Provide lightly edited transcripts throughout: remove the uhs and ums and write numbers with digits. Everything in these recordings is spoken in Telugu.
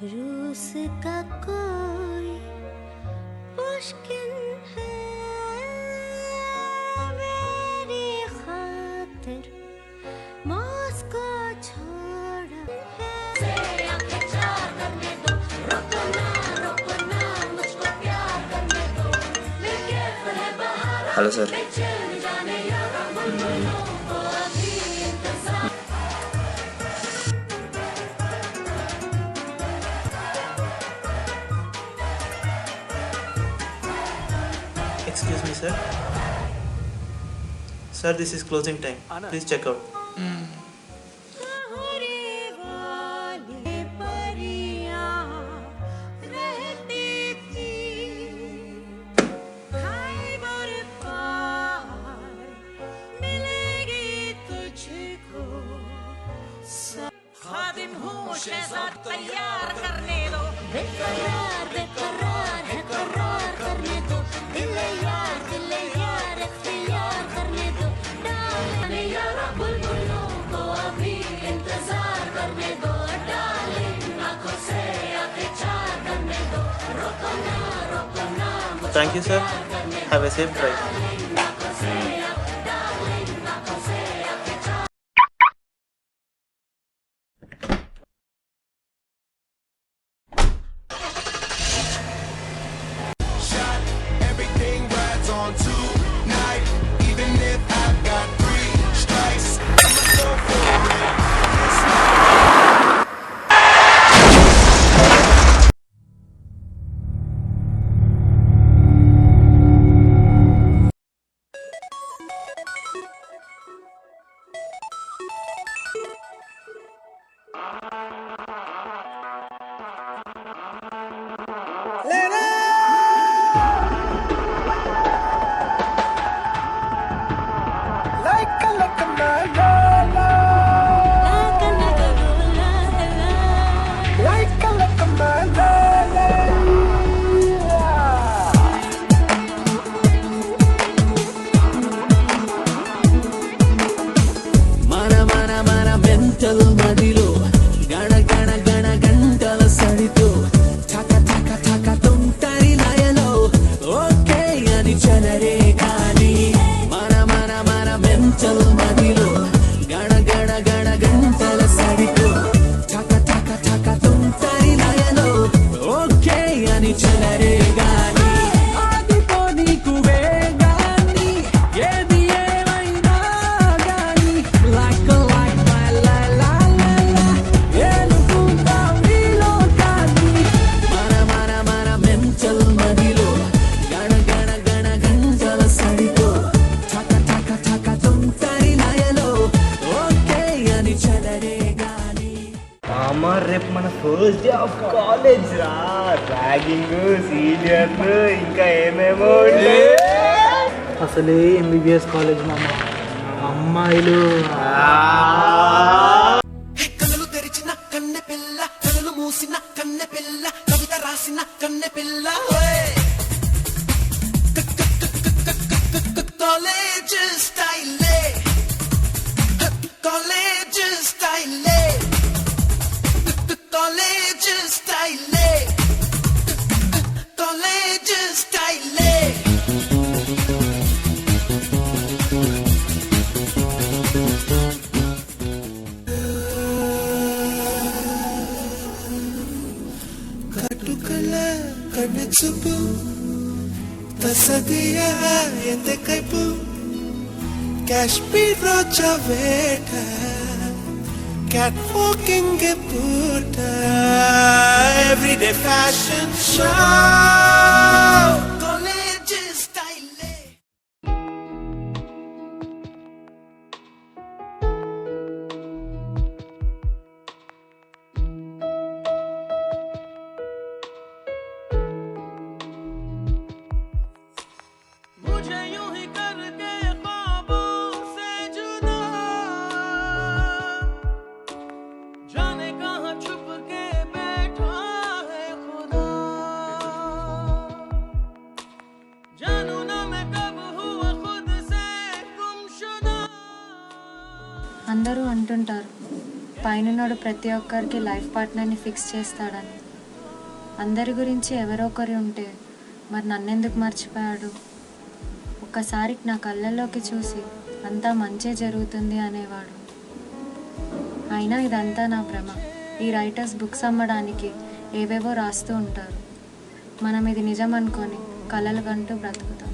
रूस का कोई मुश्किल है मेरी खातिर मॉस्को छोड़ा है करने दो रुको ना मुझको प्यार करने दो लेके है बाहर हेलो सर जाने यारा बुलबुलों को अभी इंतजार Excuse me, sir. Sir, this is closing time. Please check out. तैयार करने दो बेकरार है करार करने दो दिल यार इख्तियार करने दो डालने यारा बुलबुलों को अभी इंतजार करने दो डार्लिंग आंखों से आंखें चार करने दो रोको ना Thank you, sir. Have a safe drive. Everything rides on tonight, even if I've got 3 strikes. I'ma go for it. It's మన మెంటల్ మదిలో గణ గణ గణ గంటల సడితో ఠక ఠక ఠక తుంటరి లయలో ఓకే అని చలరే కానీ మన మెంటల్ మదిలో గణ గణ గణ గంటల సడితో ఠక ఠక ఠక తుంటరి లయలో ఓకే అని చలరే గాని ఆదిపో నీకు వేగాని ఏది ఏమైనా గాని like my la la la la ఏలుకుంటా నీలో కానీ మన మెంటల్ మదిలో గణ గణ గణ గంటల సడితో ఠక ఠక ఠక తుంటరి లయలో ఓకే అని చలరే గాని మామ రేపు మన ఫస్ట్ డే ఆఫ్ కాలేజ్ రా ర్యాగింగ్ సీనియర్లు ఇంకా ఏమేమో అసలే ఎంబీబీఎస్ కాలేజ్ మామ అమ్మాయిలు కళ్ళు తెరిచిన కన్నె పిల్ల కళ్ళు మూసిన కన్నె పిల్ల కవిత రాసిన కన్నె పిల్ల కాలేజ్ స్టైలే కాలేజ్ స్టైలే కాలేజ్ స్టైలే కాలేజ్ స్టైలే కట్టుకల కన్నెచుపు తసదియ ఎంత కైపు కాశ్మీర్ రోజా వేట క్యాట్ వాకింగ్ పూట ఎవ్రీడే ఫ్యాషన్ షో కాలేజ్ స్టైలే मुझे यूं ही करके ख्वाबों से जुदा जाने कहाँ छुप के बैठा है खुदा जानू ना मैं कब हुआ खुद से गुमशुदा అందరూ అంటుంటారు పైననోడు ప్రతి ఒక్కరికి లైఫ్ పార్ట్నర్ని ఫిక్స్ చేస్తాడని. అందరి గురించి ఎవరో ఒకరు ఉంటే మరి నన్నెందుకు మర్చిపోయాడు? ఒక్కసారి నా కళ్ళల్లోకి చూసి అంతా మంచే జరుగుతుంది అనేవాడు. అయినా ఇదంతా నా భ్రమ. ఈ రైటర్స్ బుక్స్ అమ్మడానికి ఏవేవో రాస్తూ ఉంటారు. మనం ఇది నిజం అనుకొని కలలు కంటూ బ్రతుకుతాం.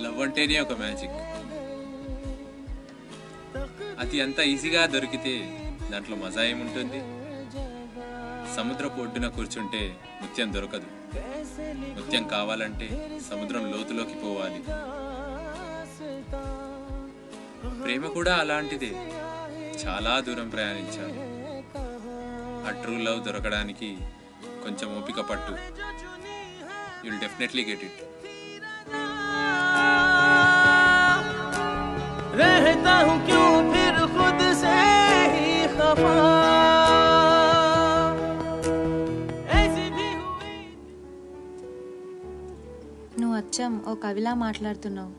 లవ్ అంటేనే ఒక మ్యాజిక్. అది అంత ఈజీగా దొరికితే దాంట్లో మజా ఏముంటుంది? సముద్రపు ఒడ్డున కూర్చుంటే ముత్యం దొరకదు. ముత్యం కావాలంటే సముద్రం లోతులోకి పోవాలి. ప్రేమ కూడా అలాంటిదే. చాలా దూరం ప్రయాణించాలి. ఆ ట్రూ లవ్ దొరకడానికి కొంచెం ఓపిక పట్టు. You'll definitely get it. रहता हूँ क्यों फिर खुद से ही खफा, ऐसी भी हुई. నువ్వు అచ్చం ఓ కవిలా మాట్లాడుతున్నావు.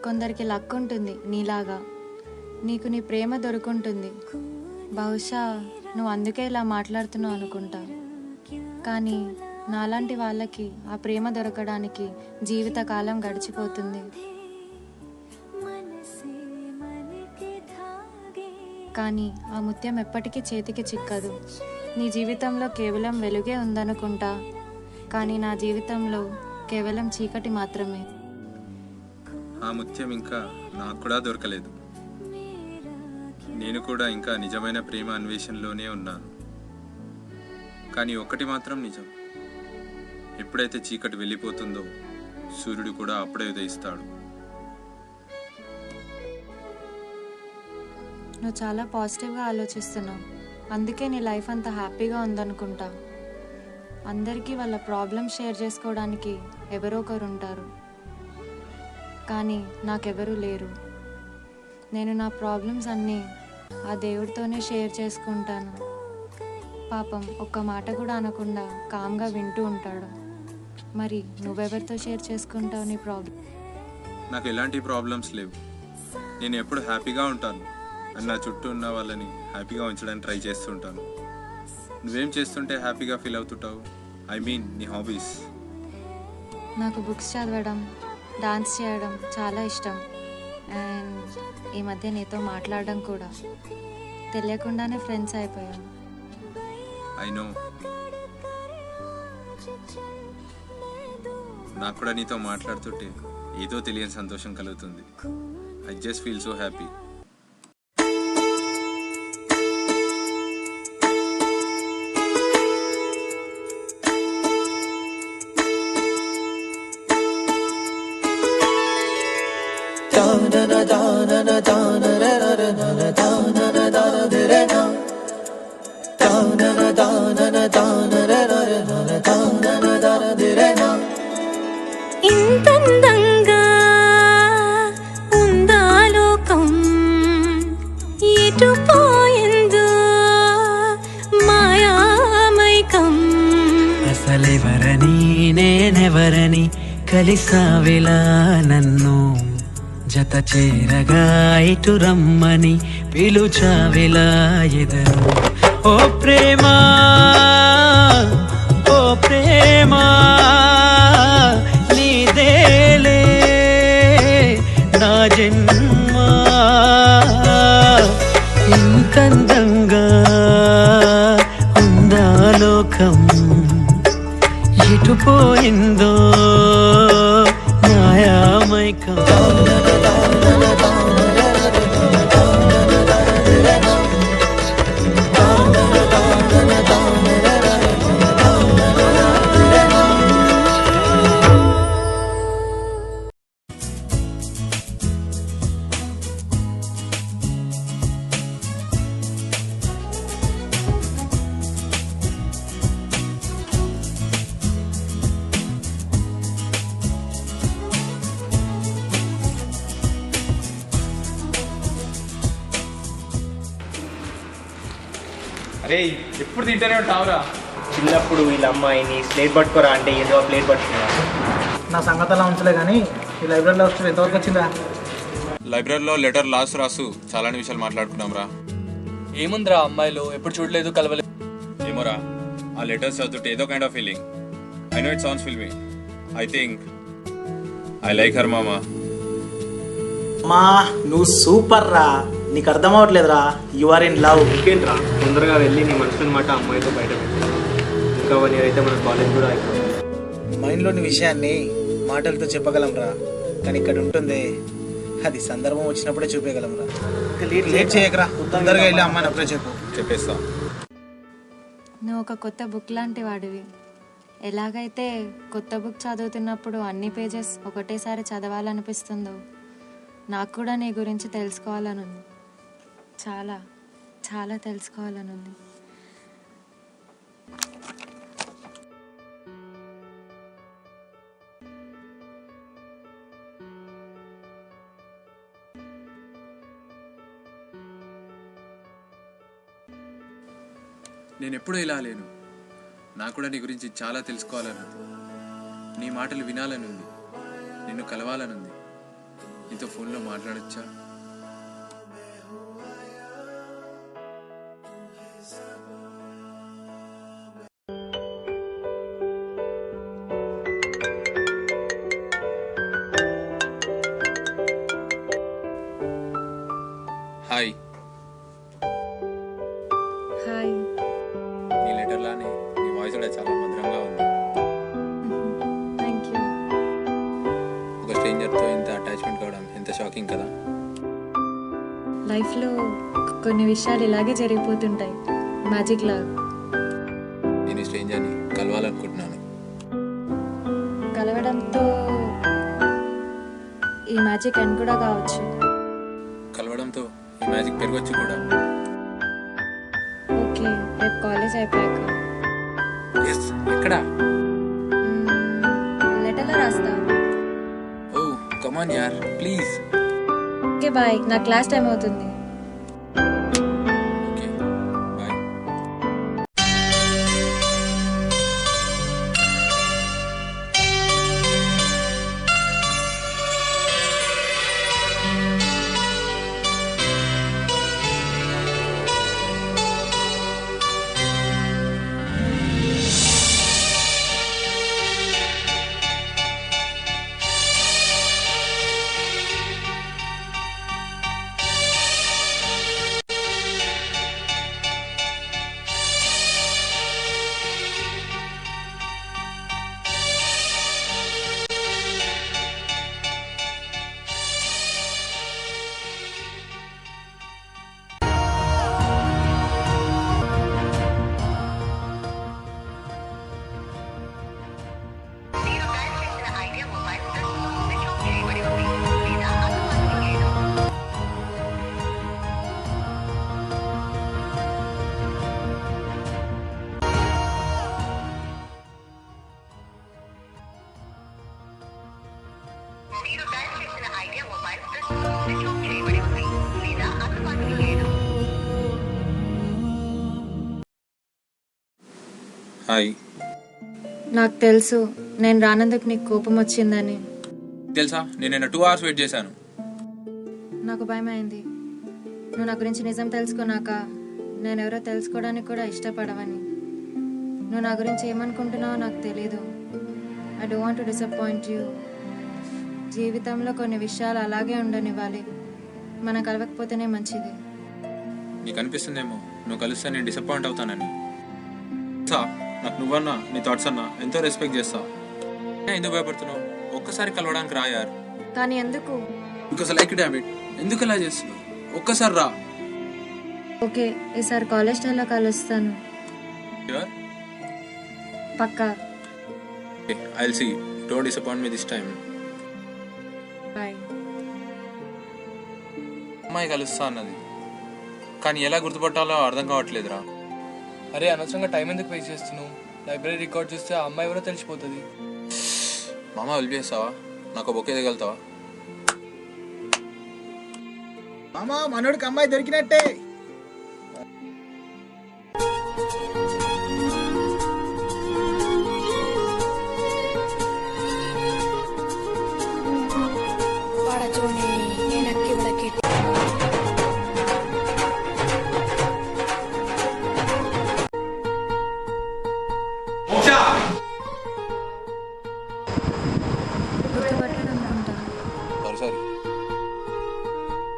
కొందరికి లక్ ఉంటుంది నీలాగా. నీకు నీ ప్రేమ దొరుకుంటుంది. బహుశా నువ్వు అందుకే ఇలా మాట్లాడుతున్నావు అనుకుంటా. కానీ నాలాంటి వాళ్ళకి ఆ ప్రేమ దొరకడానికి జీవితకాలం గడిచిపోతుంది. కానీ ఆ ముత్యం ఎప్పటికీ చేతికి చిక్కదు. నీ జీవితంలో కేవలం వెలుగే ఉందనుకుంటా, కానీ నా జీవితంలో కేవలం చీకటి మాత్రమే. ఆ ముత్యం ఇంకా నాకు కూడా దొరకలేదు. నేను కూడా ఇంకా నిజమైన ప్రేమ అన్వేషణలోనే ఉన్నాను. కానీ ఒక్కటి మాత్రం నిజం, ఎప్పుడైతే చీకటి వెళ్ళిపోతుందో సూర్యుడు కూడా అప్పుడే ఉదయిస్తాడు. నువ్వు చాలా పాజిటివ్గా ఆలోచిస్తున్నావు. అందుకే నీ లైఫ్ అంత హ్యాపీగా ఉందనుకుంటా. అందరికీ వాళ్ళ ప్రాబ్లమ్స్ షేర్ చేసుకోవడానికి ఎవరో ఒకరు ఉంటారు, కానీ నాకెవరూ లేరు. నేను నా ప్రాబ్లమ్స్ అన్నీ ఆ దేవుడితోనే షేర్ చేసుకుంటాను. పాపం ఒక్క మాట కూడా అనకుండా కామ్గా వింటూ ఉంటాడు. మరి నువ్వెవరితో షేర్ చేసుకుంటావు నీ ప్రాబ్లం? నాకు ఎలాంటి ప్రాబ్లమ్స్ లేవు. నేను ఎప్పుడు హ్యాపీగా ఉంటాను. నా చుట్టూ ఉన్న వాళ్ళని హ్యాపీగా ఉంచడానికి ట్రై చేస్తుంటాను. నువ్వేం చేస్తుంటే హ్యాపీగా ఫీల్ అవుతుంటావు? ఐ మీన్ నీ హాబీస్. నాకు బుక్స్ చదవడం, డాన్స్ చేయడం చాలా ఇష్టం. అండ్ ఈ మధ్య నీతో మాట్లాడడం కూడా. తెలియకుండానే ఫ్రెండ్స్ అయిపోయాం. I know. నాకు కూడా నీతో మాట్లాడుతుంటే ఏదో తెలియని సంతోషం కలుగుతుంది. I just feel so happy. ఇంతందంగా ఉందా లోకం, ఎటు పోయిందో మాయామైకం. అసలెవరని నేనెవరని కలిసావిలా నన్ను జత చేరగా ఇటు రమ్మని పిలుచావిలా ఎదరు. ఓ ప్రేమా ఓ ప్రేమా నీదేలే నా జన్మ. ఇంతందంగా ఉందా లోకం, ఎటుపోయిందో మాయామైకం అరే ఎప్పుడు తింటూనే ఉంటావురా. చిన్నప్పుడు వీళ్ళ అమ్మాయిని స్లేట్ పట్టుకోరా అంటే ఏదో ప్లేట్ పట్టుకున్నా. నా సంగతి అలా ఉంచలే కానీ ఈ లైబ్రరీలో వచ్చి ఎంతవరకు వచ్చిందా? లైబ్రరీలో లెటర్ లాస్ట్ రాసు చాలానే విషయాలు మాట్లాడుకున్నాం రా. ఏముందిరా అమ్మాయిలు ఎప్పుడు చూడలేదు కలవలేదు. ఏమోరా ఆ లెటర్స్ చదువుతుంటే ఏదో kind of feeling. I know it sounds filmy. I think I like her మామా. మా నువ్వు సూపర్ రా, నీకు అర్థం అవ్వట్లేదురా. You are in love. ఇంకేంట్రా తొందరగా వెళ్ళి నీ మనసుని మాట అమ్మాయితో బయట పెట్టు. ఇంకా 1 year అయితే మన కాలేజ్ కూడా అయిపోతుంది. మైండ్లోని విషయాన్ని మాటలతో చెప్పగలం రా, కానీ ఇక్కడ ఉంటుంది అది సందర్భం వచ్చినప్పుడే చూపించగలం రా. లేట్ చేయకరా, తొందరగా వెళ్ళి అమ్మాయిని అప్పుడే చెప్పేస్తా. నువ్వు ఒక కొత్త బుక్ లాంటి వాడివి. ఎలాగైతే కొత్త బుక్ చదువుతున్నప్పుడు అన్ని పేజెస్ ఒకటేసారి చదవాలనిపిస్తుందో నాకు కూడా నీ గురించి తెలుసుకోవాలనుంది. చాలా చాలా తెలుసుకోవాలనుంది. నేను ఎప్పుడూ ఇలా లేను. నాకు కూడా నీ గురించి చాలా తెలుసుకోవాలనుంది. నీ మాటలు వినాలనుంది. నిన్ను కలవాలనుంది. నీతో ఫోన్లో మాట్లాడచ్చా? హాయ్. హాయ్. నీ లెటర్లానే నీ వాయిస్ కూడా చాలా మధురంగా ఉంది. Thank you. ఒక స్ట్రేంజర్తో ఇంత అటాచ్మెంట్ కావడం ఎంత షాకింగ్ కదా. లైఫ్లో కొన్ని విషయాలు ఇలాగే జరిగిపోతుంటాయి, మ్యాజిక్ లాగా. నేను ఈ స్ట్రేంజర్ని కలవాలనుకుంటున్నాను. కలవడంతో ఈ మ్యాజిక్ ఎండ్ కూడా కావచ్చు. కలవడంతో ఈ మ్యాజిక్ పెరగచ్చు కూడా. ఓకే, రేపు కాలేజ్ అయిపోయాక. ఎస్, ఎక్కడ? లెటర్లో రాస్తా. ఓ కమాన్ యార్ ప్లీజ్. ఓకే బాయ్, నా క్లాస్ టైం అవుతుంది. Okay bye. హాయ్. నాకు తెలుసు నేను రానందుకు నీకు కోపం వచ్చిందని. తెలుసా నేను 2 hours వెయిట్ చేశాను. నాకు భయం అయింది. నువ్వు నా గురించి నిజం తెలుసుకున్నాక నేను ఎవరో తెలుసుకోవడానికి కూడా ఇష్టపడవని. నువ్వు నా గురించి ఏమనుకుంటున్నావో నాకు తెలీదు. I don't want to disappoint you. జీవితంలో కొన్ని విషయాలు అలాగే ఉండనివ్వాలి. మనం కలవకపోతేనే మంచిది. నీకు అనిపిస్తుందేమో నువ్వు కలిస్తే నేను డిసప్పాయింట్ అవుతానని. నాకు నువ్వన్నా నీ థాట్స్ అన్నా ఎంతో రెస్పెక్ట్ చేస్తా. ఎందుకు భయపడుతున్నావు? ఒక్కసారి కలవడానికి రా యార్. కానీ ఎందుకు? Because like it habit. ఎందుకు ఇలా చేస్తున్నావు? ఒక్కసారి రా. ఓకే, ఈసారి కాలేజ్ టైంలో కలుస్తాను. పక్కా. I will see. Don't disappoint me this time. Bye. అమ్మాయి కలుస్తా అన్నది, కానీ ఎలా గుర్తుపట్టాలో అర్థం కావట్లేదురా. అరే అనవసరంగా టైం ఎందుకు వేస్ట్ చేస్తున్నావు? లైబ్రరీ రికార్డ్ చూస్తే ఆ అమ్మాయి ఎవరో తెలిసిపోతుంది. మామ హెల్ప్ చేస్తావా? నాకు బొకే దిగలుగుతావా? మామా మనోడికి అమ్మాయి దొరికినట్టే. గుర్తుపట్టాను అనుకుంటా. సరే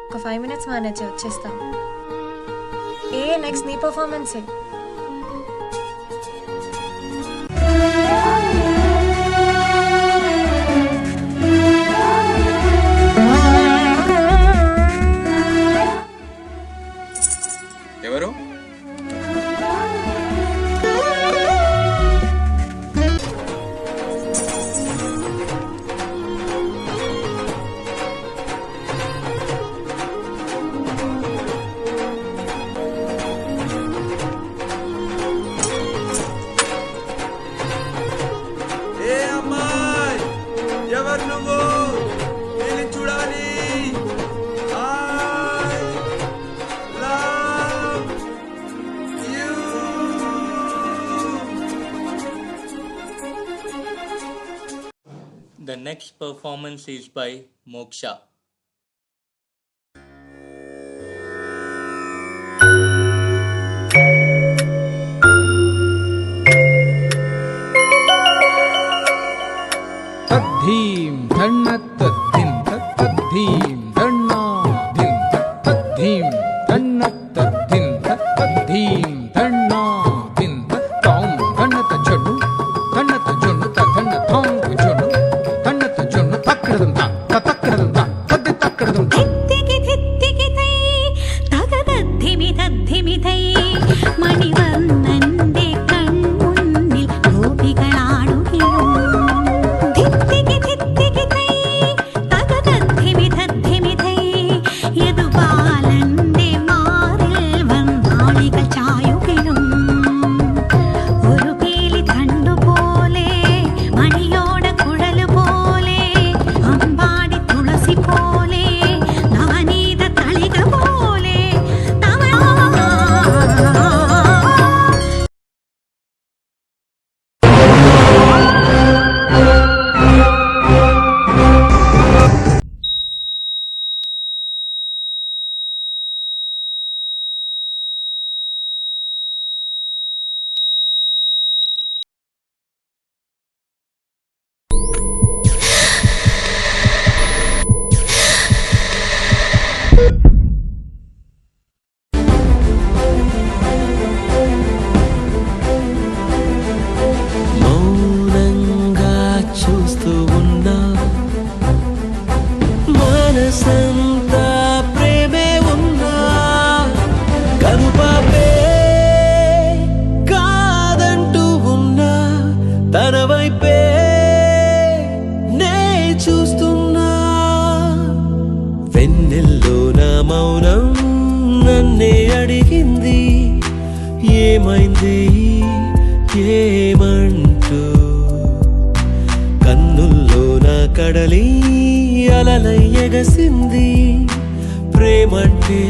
ఒక 5 minutes మేనేజ్ వచ్చేస్తా. నెక్స్ట్ నీ పర్ఫార్మెన్సే. ఎవరు? ఏ అమ్మాయి, ఎవరు నువ్వు? నేను చూడాలి. I love you. The next performance is by Moksha. तद्धीं धन्नत्तद्धिं तद्धीं धन्नाधिं तद्धीं धन्नत्तद्धिं तद्धीं धन्नाधिं तां धन्नतजनु तधन्नथां जनु धन्नतजनु तक्कडदं ता तद्दि तक्कडदं ధిత్తికి ధిత్తికి తై తగదద్ధిమి తద్ధిమి తై മണിവർണ്ണന്റെ കൺമുന്നിൽ ഗോപികളാടുകയും ധിത്തിക്ക് ധിത്തിക്ക് തൈ തകതദ്ധിമി തദ്ധിമി തൈ യദുബാലന്റെ മാറിൽ വന്നാളികൾ ചായുകയും ഒരു പീലി തണ്ടുപോലെ മണിയോട കുഴല് പോലെ അമ്പാടി തുളസി പോലെ നവനീത തളിക പോലെ మౌనంగా చూస్తూ ఉన్నా మనసంతా ప్రేమే ఉన్నా కనుపాపే కాదంటూ ఉన్నా తన వైపే నే చూస్తున్నా వెన్నెల్లో నా మౌనం నన్నే అడిగింది ఏమైంది ఏమంటూ కన్నుల్లో నా కడలి అలలై ఎగసింది ప్రేమంటే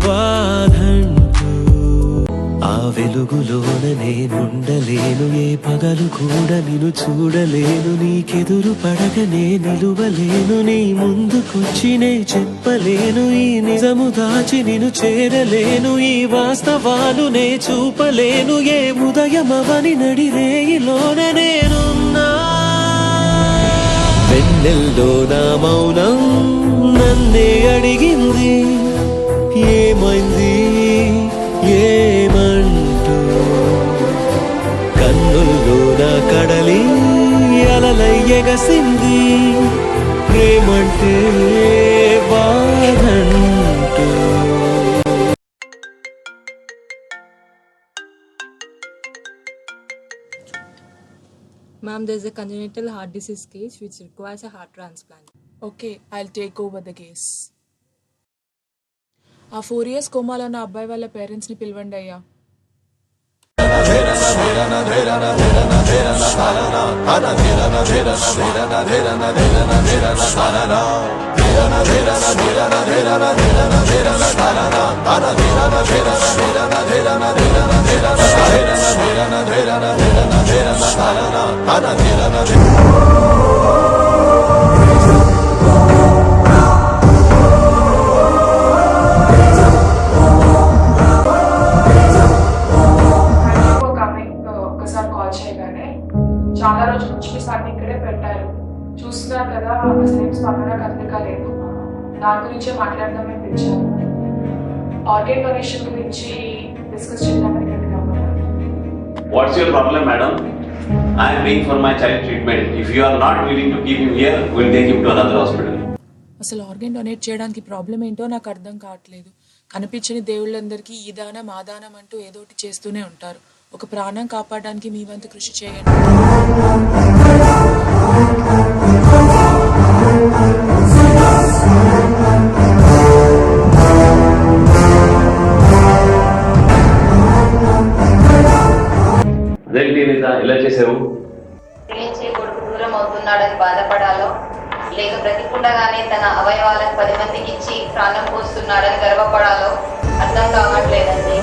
బాధంటూ ఆ వెలుగులోన నేనుండలేను ఏ పగలు కూడా నిన్ను చూడలేను నీకెదురు పడగనే నిలువలేను నీ ముందుకొచ్చి నే చెప్పలేను ఈ నిజము దాచి నిన్ను చేరలేను ఈ వాస్తవాలు నే చూపలేను ఏ ఉదయమవని నడిరేయిలోన నేనున్నా వెన్నెల్లో నా మౌనం నన్నే అడిగింది ఏమైంది ఏమంటూ కడలి అలలై ఎగసింది ప్రేమంటే బాధంటూ. Ma'am, there's a congenital heart disease case which requires a heart transplant. Okay, I'll take over the case. ఆ 4 years కోమాలో ఉన్న అబ్బాయి వాళ్ళ పేరెంట్స్ని పిలవండి అయ్యా. ఒకసారి కాల్ చేయగానే చాలా రోజుల నుంచి మీ సార్ని ఇక్కడే పెట్టారు. చూస్తున్నారు కదా, అసలు ఏం స్పందన కదలిక లేదు. దాని గురించే మాట్లాడదామని పిలిచారు. ఆర్గన్ డొనేషన్ గురించి డిస్కస్ చేద్దామని ఇక్కడికి రమ్మన్నారు. What's your problem, madam? I am paying for my child treatment. If you are not willing to keep him here, we'll take him to another hospital. అసలు ఆర్గన్ డొనేట్ చేయడానికి ప్రాబ్లం ఏంటో నాకు అర్థం కావట్లేదు. కనిపించని దేవుళ్ళందరికీ ఈ దానం ఆ దానం అంటూ ఏదోటి చేస్తూనే ఉంటారు. ఒక ప్రాణం కాపాడడానికి మీ వంతు కృషి చేయండి. అదేంటి ఇలా చేసావు? ప్రేమించే కొడుకు దూరం అవుతున్నాడని బాధపడాలో, లేక బ్రతికుండగానే తన అవయవాలను 10 మందికి ఇచ్చి ప్రాణం పోస్తున్నాడని గర్వపడాలో అర్థం కావట్లేదండి.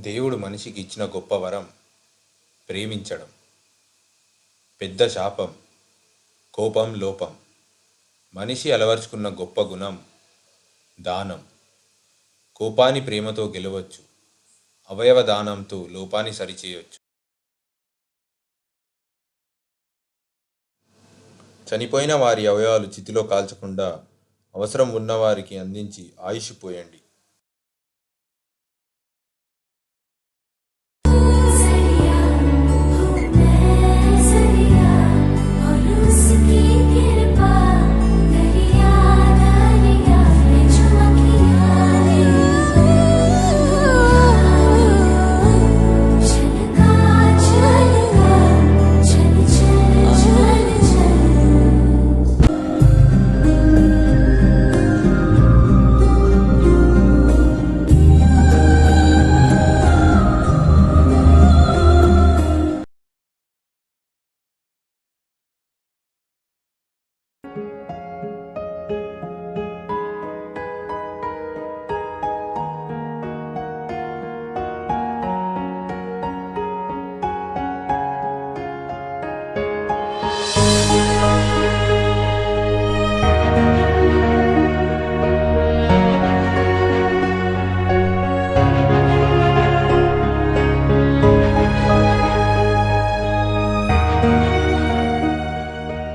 దేవుడు మనిషికి ఇచ్చిన గొప్ప వరం ప్రేమించడం. పెద్ద శాపం కోపం లోపం. మనిషి అలవర్చుకున్న గొప్ప గుణం దానం. కోపాన్ని ప్రేమతో గెలవచ్చు, అవయవ దానంతో లోపాన్ని సరిచేయవచ్చు. చనిపోయిన వారి అవయవాలు చితిలో కాల్చకుండా అవసరం ఉన్నవారికి అందించి ఆయుష్ పోయండి.